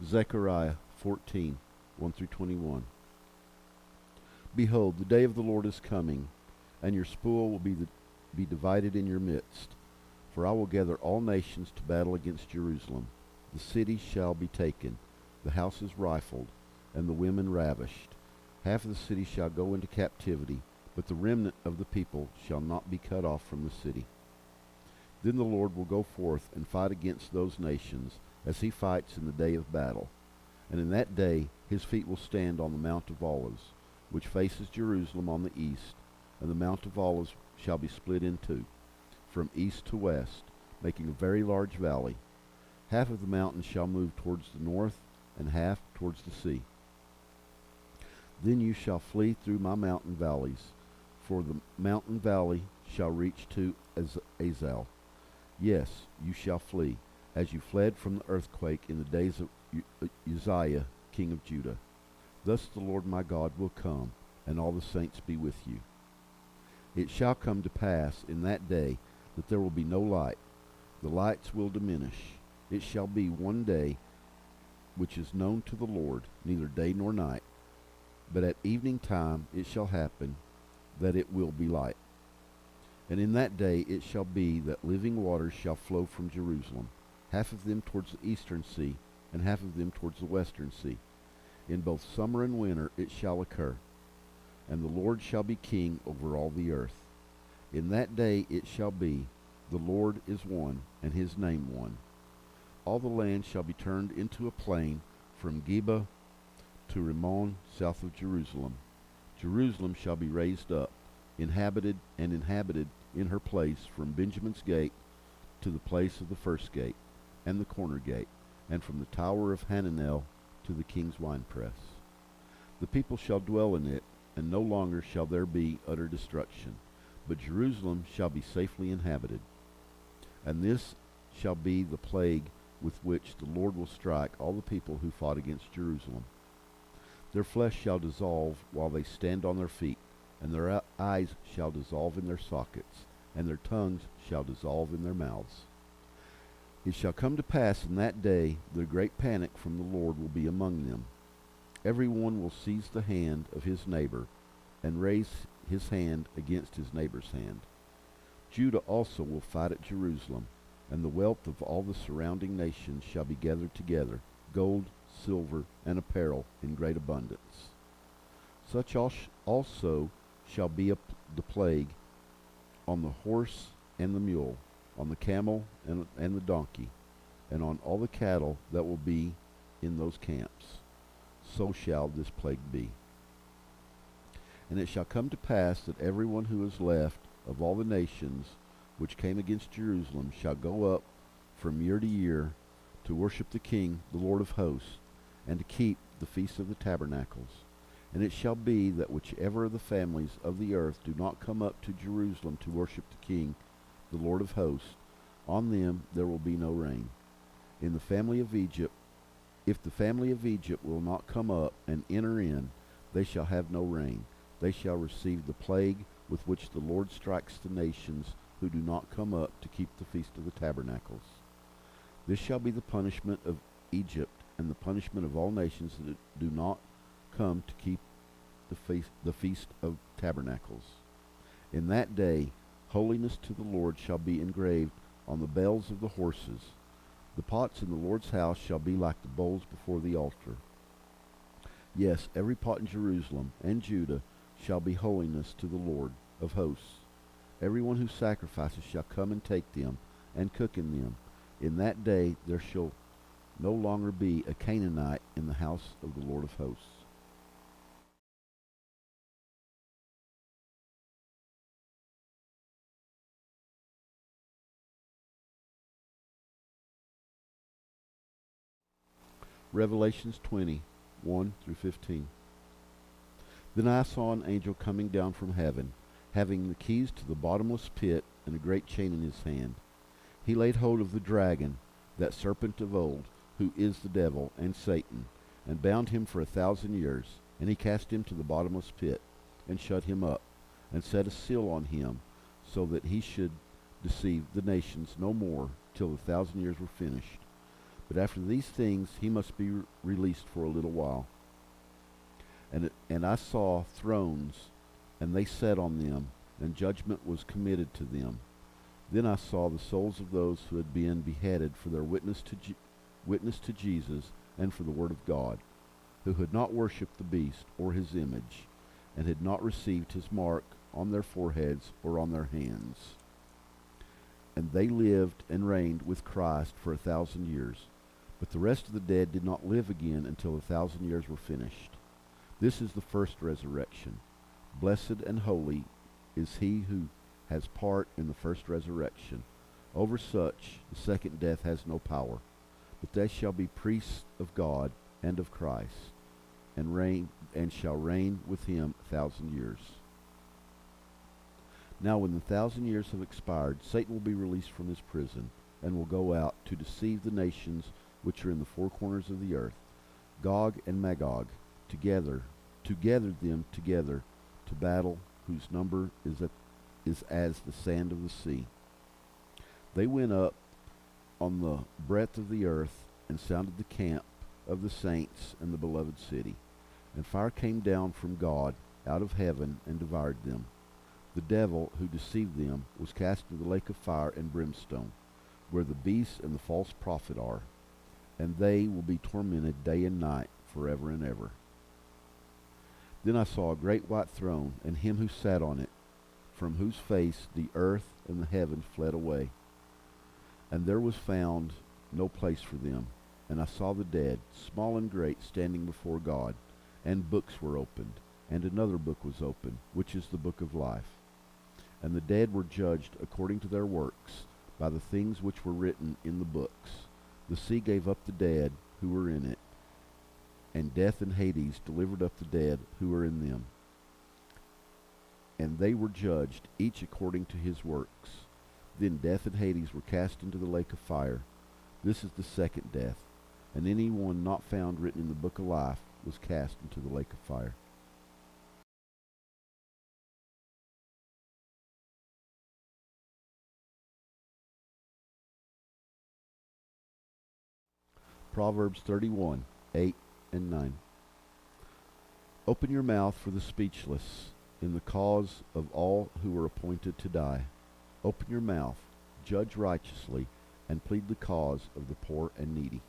Zechariah 14, 1 through 21. Behold, the day of the Lord is coming, and your spoil will be divided in your midst. For I will gather all nations to battle against Jerusalem. The city shall be taken, the houses rifled, and the women ravished. Half of the city shall go into captivity, but the remnant of the people shall not be cut off from the city. Then the Lord will go forth and fight against those nations, as he fights in the day of battle. And in that day his feet will stand on the Mount of Olives, which faces Jerusalem on the east, and the Mount of Olives shall be split in two, from east to west, making a very large valley. Half of the mountain shall move towards the north, and half towards the sea. Then you shall flee through my mountain valleys, for the mountain valley shall reach to Azal. Yes, you shall flee, as you fled from the earthquake in the days of Uzziah, king of Judah. Thus the Lord my God will come, and all the saints be with you. It shall come to pass in that day that there will be no light. The lights will diminish. It shall be one day which is known to the Lord, neither day nor night. But at evening time it shall happen that it will be light. And in that day it shall be that living waters shall flow from Jerusalem, half of them towards the eastern sea, and half of them towards the western sea. In both summer and winter it shall occur. And the Lord shall be king over all the earth. In that day it shall be, the Lord is one, and his name one. All the land shall be turned into a plain from Geba to Rimmon south of Jerusalem. Jerusalem shall be raised up, inhabited in her place from Benjamin's gate to the place of the first gate, and the corner gate, and from the tower of Hananel to the king's winepress. The people shall dwell in it, and no longer shall there be utter destruction, but Jerusalem shall be safely inhabited. And this shall be the plague with which the Lord will strike all the people who fought against Jerusalem. Their flesh shall dissolve while they stand on their feet, and their eyes shall dissolve in their sockets, and their tongues shall dissolve in their mouths. It shall come to pass in that day that a great panic from the Lord will be among them. Every one will seize the hand of his neighbor, and raise his hand against his neighbor's hand. Judah also will fight at Jerusalem, and the wealth of all the surrounding nations shall be gathered together, gold, silver, and apparel in great abundance. Such also shall be the plague on the horse and the mule, on the camel and the donkey, and on all the cattle that will be in those camps. So shall this plague be. And it shall come to pass that everyone who is left of all the nations which came against Jerusalem shall go up from year to year to worship the King, the Lord of hosts, and to keep the Feast of the Tabernacles. And it shall be that whichever of the families of the earth do not come up to Jerusalem to worship the King, the Lord of hosts, on them there will be no rain. In the family of Egypt, if the family of Egypt will not come up and enter in, they shall have no rain. They shall receive the plague with which the Lord strikes the nations who do not come up to keep the Feast of the Tabernacles. This shall be the punishment of Egypt, and the punishment of all nations that do not come to keep the Feast of Tabernacles. In that day holiness to the Lord shall be engraved on the bells of the horses. The pots in the Lord's house shall be like the bowls before the altar. Yes, every pot in Jerusalem and Judah shall be holiness to the Lord of hosts. Everyone who sacrifices shall come and take them, and cook in them. In that day there shall no longer be a Canaanite in the house of the Lord of hosts. Revelations 20, 1 through 15. Then I saw an angel coming down from heaven, having the keys to the bottomless pit and a great chain in his hand. He laid hold of the dragon, that serpent of old, who is the devil and Satan, and bound him for 1,000 years. And he cast him to the bottomless pit, and shut him up, and set a seal on him, so that he should deceive the nations no more till the 1,000 years were finished. But after these things he must be released for a little while. And I saw thrones, and they sat on them, and judgment was committed to them. Then I saw the souls of those who had been beheaded for their witness to Jesus and for the word of God, who had not worshipped the beast or his image, and had not received his mark on their foreheads or on their hands. And they lived and reigned with Christ for 1,000 years. But the rest of the dead did not live again until the 1,000 years were finished. This is the first resurrection. Blessed and holy is he who has part in the first resurrection. Over such the second death has no power, but they shall be priests of God and of Christ, and shall reign with him 1,000 years. Now when the 1,000 years have expired, Satan will be released from his prison, and will go out to deceive the nations which are in the four corners of the earth, Gog and Magog, to gather them together to battle, whose number is as the sand of the sea. They went up on the breadth of the earth, and sounded the camp of the saints and the beloved city. And fire came down from God out of heaven and devoured them. The devil who deceived them was cast into the lake of fire and brimstone, where the beast and the false prophet are, and they will be tormented day and night forever and ever. Then I saw a great white throne, and him who sat on it, from whose face the earth and the heaven fled away, and there was found no place for them. And I saw the dead, small and great, standing before God, and books were opened, and another book was opened, which is the book of life. And the dead were judged according to their works, by the things which were written in the books. The sea gave up the dead who were in it, and death and Hades delivered up the dead who were in them. And they were judged, each according to his works. Then death and Hades were cast into the lake of fire. This is the second death. And any one not found written in the book of life was cast into the lake of fire. Proverbs 31, 8 and 9. Open your mouth for the speechless, in the cause of all who are appointed to die. Open your mouth, judge righteously, and plead the cause of the poor and needy.